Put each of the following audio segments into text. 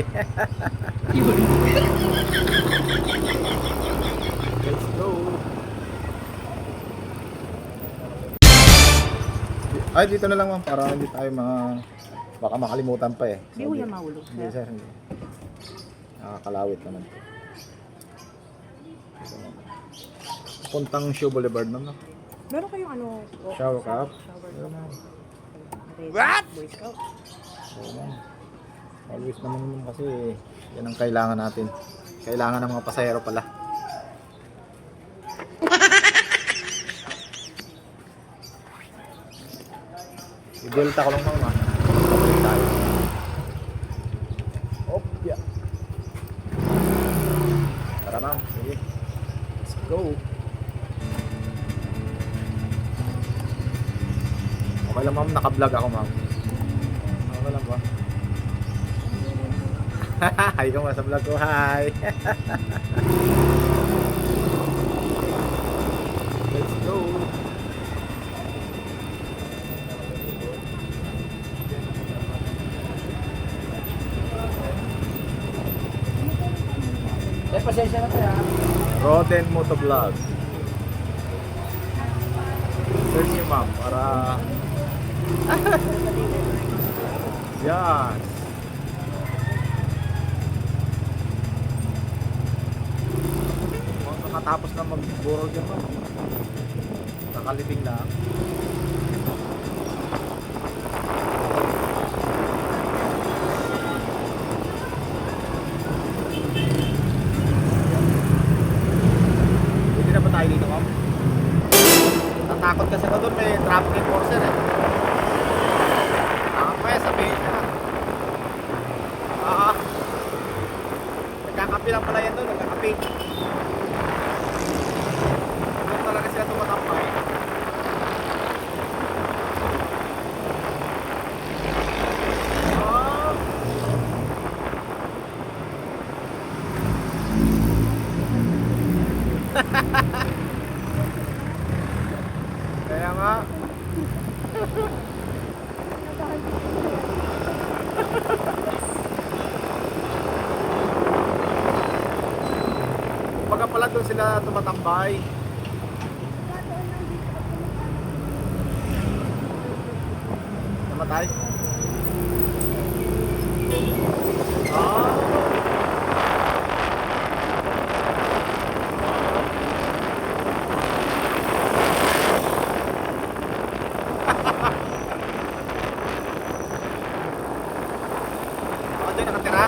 buhay. Let's go. Ay, dito na lang ma'am para hindi tayo baka makalimutan pa eh. Hindi ko yan mahulog. Hindi sir, hindi. Nakakalawit naman. Puntang Shoe Boulevard ma'am, no? Meron kayong ano? Shower cup. Shower Meron, cup. ma'am. What? Boy Scout. Oo, ma'am. Always naman naman kasi yan ang kailangan natin. Kailangan ng mga pasahero pala. I-delta ko lang ma'am, ha. Balik tayo. Op, yeah. Tara ma'am, sige. Let's go. Okay lang ma'am, naka-vlog ako ma'am. Okay lang ba? Hi ka mo sa vlog ko, hi! Let's go! Pasensya na tayo. Roden Motovlog. Search nyo ma'am para... Yan! Nakatapos na mag-burol dyan ma'am. Nakaliting lang. Hindi na ba tayo dito ma'am? Natakot kasi ako doon, may traffic enforcer eh. Nakapaya, sabihin niya. Nagkakapi lang pala yan doon, nagkakapi. Doon talaga sila tumatampay. Kaya nga. Pagka pala doon sila tumatambay. Namatay. Ako din nakatira.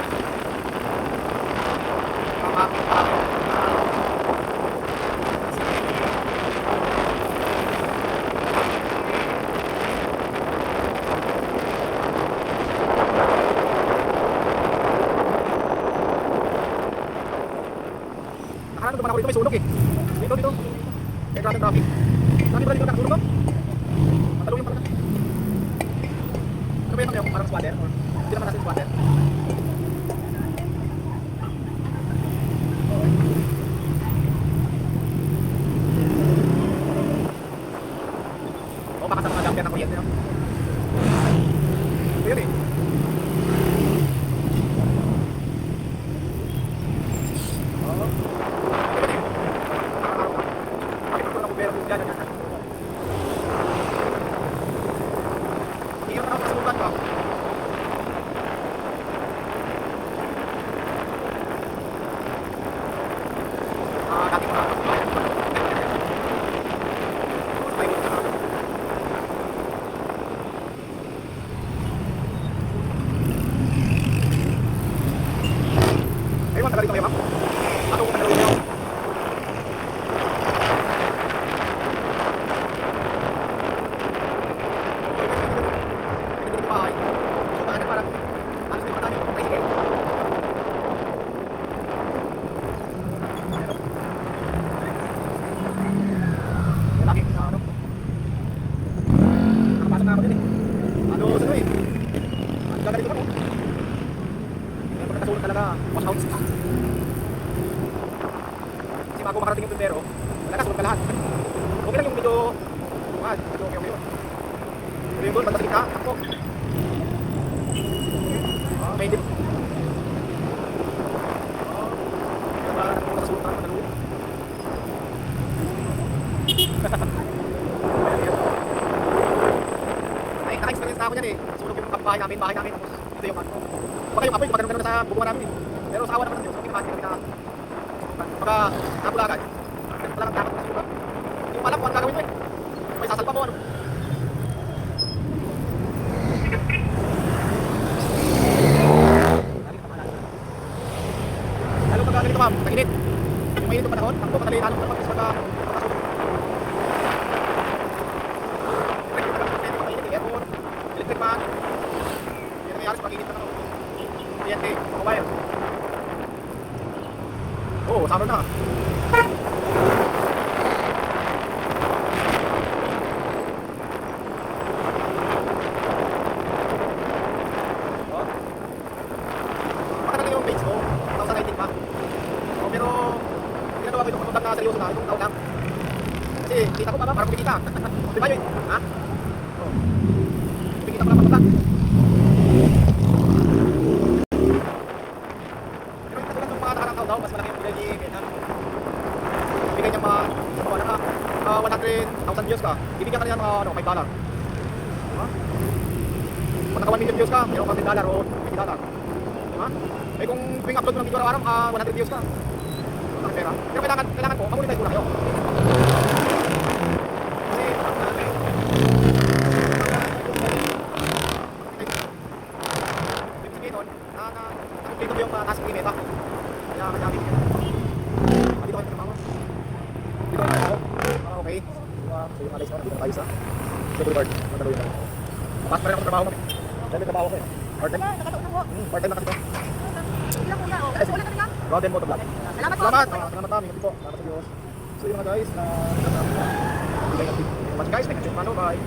Nakahanap naman ako dito, may sunog eh. Dito. May grabe traffic. Dami pala dito nakatulog no? Matulungin pala. Ano ba yun yung parang squatter? Or hindi naman natin squatter? O baka sa mga dampian ng kuryente no? Ito yun eh. Ayun, tagal dito kayo ma'am. Ako kung tagal dito. Nakapasok na ako din eh. Ano, sino eh? Ang gagalito ako. Hindi ako nakasulot talaga. Wash out. Kasi bago makarating yung tumbero, wala na, sulot ka lahat. Okay lang yung medyo... Medyo okay yun. Pero yung doon, banda sa gitna, takpo. Okay, hindi. Ito yung ano. Baka yung apoy, magkaroon sa bubuan namin eh. Pero sa awa naman ng Diyos, kinamati kami na baka napula agad. Wala kang takot na sugat. Yung pala kung ano gagawin mo eh. May sasalpa mo ano. Lalo pag ganito ma'am, tag-init. Yung mainit yung panahon, takbo madali lalo pag pagkasugat. Aircon, electric fan. Yan ang nangyari sa pag-init na ako. TNT, wire. Oh, summer na. Oh. Baka na yung page ko, 2019 pa. Oh, pero ginagawa ko itong pagpunta na seryoso na, itong taon lang. Kasi kita ko parang kumikita. Di ba yun? Ha? Oh. Kumikita ko lang pagpunta. Pero yung katulad ng mga nakarang taon daw, mas malaki yung bigay ni Vietnam. Bigay niya mga, sa mga naka, 100,000 views ka, ibigyan ka niya mga $5. Ha? Kung naka 1 million views ka, meron kang $10 o $50. Ha? Eh kung tuwing upload mo ng video araw-araw, 100 views ka. Wala kang pera. Pero kailangan ko, mamonetize ko na kayo. Kasi, ibig sabihin nun, na-complete ko yung task ni Meta. Kaya madami niya. Dito kayo trabaho. Dito kayo trabaho. Okay. So yung alis ko, dito tayo sa Boulevard. Matalo yun. Pas pa rin ako trabaho mo. Dahil may trabaho ko eh. Part-time. Part-time na kasi ko. Ilang una, oh. Kasi ulit na. Roden Motovlog. Salamat po. Salamat mami. Kasi po. Salamat sa Diyos. So yun mga guys. Bigay natin. Guys, thank you. Bye.